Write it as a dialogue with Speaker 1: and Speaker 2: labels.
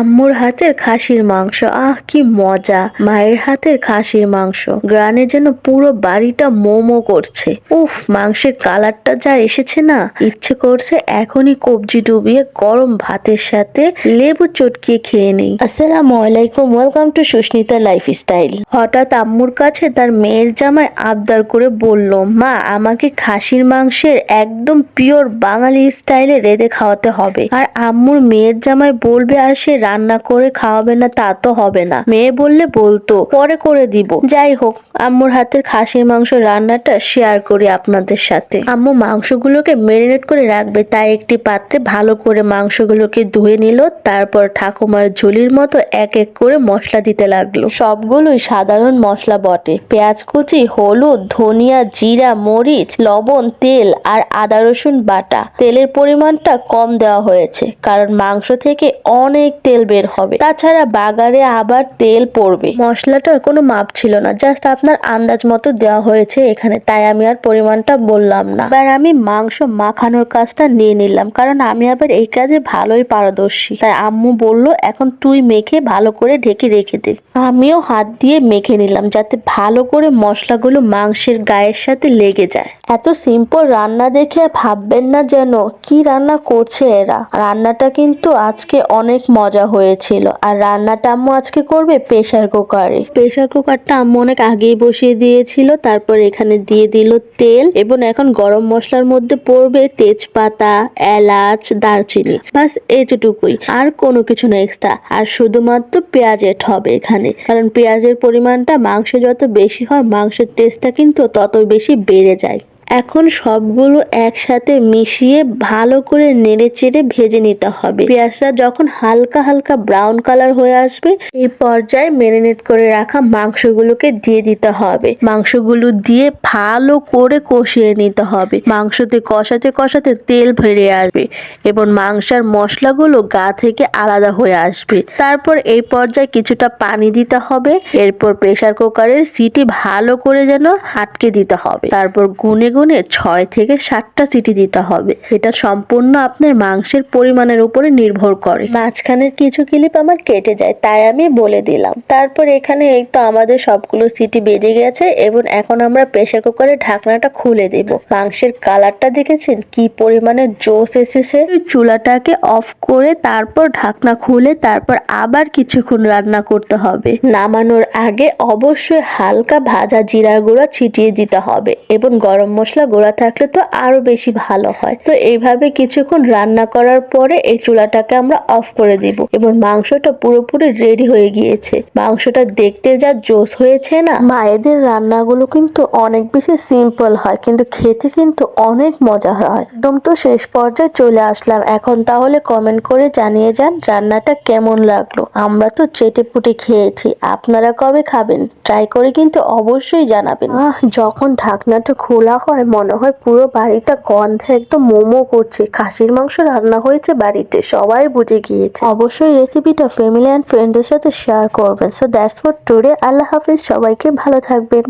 Speaker 1: আম্মুর হাতের খাসির মাংস, আহ কি মজা! মায়ের হাতের খাসির মাংস গ্রানে যেন পুরো বাড়িটা মোমো করছে। উফ, মাংসের কালারটা যা এসেছে না, ইচ্ছে করছে এখনই কবজি ডুবিয়ে গরম ভাতের সাথে লেবু চটকিয়ে খেয়ে নেই। আসসালামু আলাইকুম, ওয়েলকাম টু সুস্মিতা লাইফস্টাইল। হঠাৎ আম্মুর কাছে তার মেয়ের জামাই আবদার করে বলল, মা আমাকে খাসির মাংসের একদম পিওর বাঙালি স্টাইলে রেঁধে খাওয়াতে হবে। আর আম্মুর মেয়ের জামাই বলবে আর সে রান্না করে খাওয়াবে না, তা তো হবে না। মেয়ে বললে বলতো, পরে করে দিব। যাই হোক, আম্মুর হাতের খাসির মাংস রান্নাটা শেয়ার করি আপনাদের সাথে। আম্মু মাংসগুলোকে ম্যারিনেট করে রাখবে, তাই একটি পাত্রে ভালো করে মাংসগুলোকে ধুয়ে নিল। তারপর ঠাকুমার ঝুলির মতো এক এক করে মশলা দিতে লাগলো। সবগুলোই সাধারণ মশলা বটে, পেঁয়াজ কুচি, হলুদ, ধনিয়া, জিরা, মরিচ, লবণ, তেল আর আদা রসুন বাটা। তেলের পরিমাণটা কম দেওয়া হয়েছে কারণ মাংস থেকে অনেক তেল বের হবে, তাছাড়া বাগারে আবার তেল পড়বে। মশলাটার কোনো মাপ ছিল না, জাস্ট আপনার আন্দাজ মতো দেওয়া হয়েছে এখানে, তাই আমি আর পরিমাণটা বললাম না। এবার আমি মাংস মাখানোর কাজটা নিয়ে নিলাম, কারণ আমি আবার এই কাজে ভালোই পারদর্শী। তাই আম্মু বলল, এখন তুই মেখে ভালো করে ঢেকে রেখে দে। আমিও হাত দিয়ে মেখে নিলাম যাতে ভালো করে মশলাগুলো মাংসের গায়ের সাথে লেগে যায়। এত সিম্পল রান্না দেখে ভাববেন না যেন কি রান্না করছে এরা। রান্নাটা কিন্তু আজকে অনেক মজা হয়েছিল। আর রান্নাটা আম্মু আজকে করবে প্রেসার কুকারে। প্রেসার কুকারটা আম্মু অনেক আগেই বসিয়ে দিয়েছিল। তারপর এখানে দিয়ে দিল তেল, এবং এখন গরম মশলার মধ্যে পড়বে তেজপাতা, এলাচ, দারচিনি, বাস এতটুকুই, আর কোনো কিছু না এক্সট্রা। আর শুধুমাত্র পেঁয়াজ এড হবে এখানে, কারণ পেঁয়াজের পরিমাণটা মাংসে যত বেশি হয় মাংসের টেস্টটা কিন্তু তত বেশি বেড়ে যায়। এখন সবগুলো একসাথে মিশিয়ে ভালো করে নেড়ে চেড়ে ভেজে নিতে হবে। পেঁয়াজটা যখন হালকা হালকা ব্রাউন কালার হয়ে আসবে, এই পর্যায়ে ম্যারিনেট করে রাখা মাংসগুলোকে দিয়ে দিতে হবে। মাংসগুলো দিয়ে ভালো করে কষিয়ে নিতে হবে। মাংসতে কষাতে কষাতে তেল বেরিয়ে আসবে এবং মাংসের মশলাগুলো গা থেকে আলাদা হয়ে আসবে। তারপর এই পর্যায়ে কিছুটা পানি দিতে হবে। এরপর প্রেসার কুকারের সিটি ভালো করে যেন আটকে দিতে হবে। তারপর গুনে গুনে 6 থেকে 7টা সিটি দিতে হবে। এটা সম্পূর্ণ আপনার মাংসের পরিমাণের উপরে নির্ভর করে। মাঝখানের কিছু ক্লিপ আমার কেটে যায়, তাই আমি বলে দিলাম। তারপর এখানে এই তো আমাদের সবগুলো সিটি বেজে গেছে এবং এখন আমরা প্রেসার কুকারের ঢাকনাটা খুলে দেব। মাংসের কালারটা দেখেছেন কি পরিমাণে জোস এসেছে। চুলাটাকে অফ করে তারপর ঢাকনা খুলে তারপর আবার কিছুক্ষণ রান্না করতে হবে। নামানোর আগে অবশ্যই হালকা ভাজা জিরার গুঁড়া ছিটিয়ে দিতে হবে এবং গরম মশলা গুঁড়া থাকলে তো আরো বেশি ভালো হয়। তো এইভাবে কিছুক্ষণ রান্না করার পরে এই চুলাটাকে আমরা অফ করে দিব এবং মাংসটা পুরোপুরি রেডি হয়ে গিয়েছে। মাংসটা দেখতে যা জোস হয়েছে না। মায়েদের রান্নাগুলো কিন্তু অনেক বেশি সিম্পল হয়, কিন্তু খেতে কিন্তু অনেক মজা হয়। একদম তো শেষ পর্যায়ে চলে আসলাম। এখন তাহলে কমেন্ট করে জানিয়ে যান রান্নাটা কেমন লাগলো। আমরা তো চেটে পুটে খেয়েছি, আপনারা কবে খাবেন ট্রাই করে কিন্তু অবশ্যই জানাবেন। যখন ঢাকনাটা খোলা হয় মনে হয় পুরো বাড়িটা গন্ধে একদম মোমো করছে। খাসির মাংস রান্না হয়েছে বাড়িতে, সবাই বুঝে গিয়েছে। অবশ্যই রেসিপিটা ফ্যামিলি অ্যান্ড ফ্রেন্ডের সাথে শেয়ার করবেন। So that's for today. আল্লাহ হাফিজ, সবাইকে ভালো থাকবেন।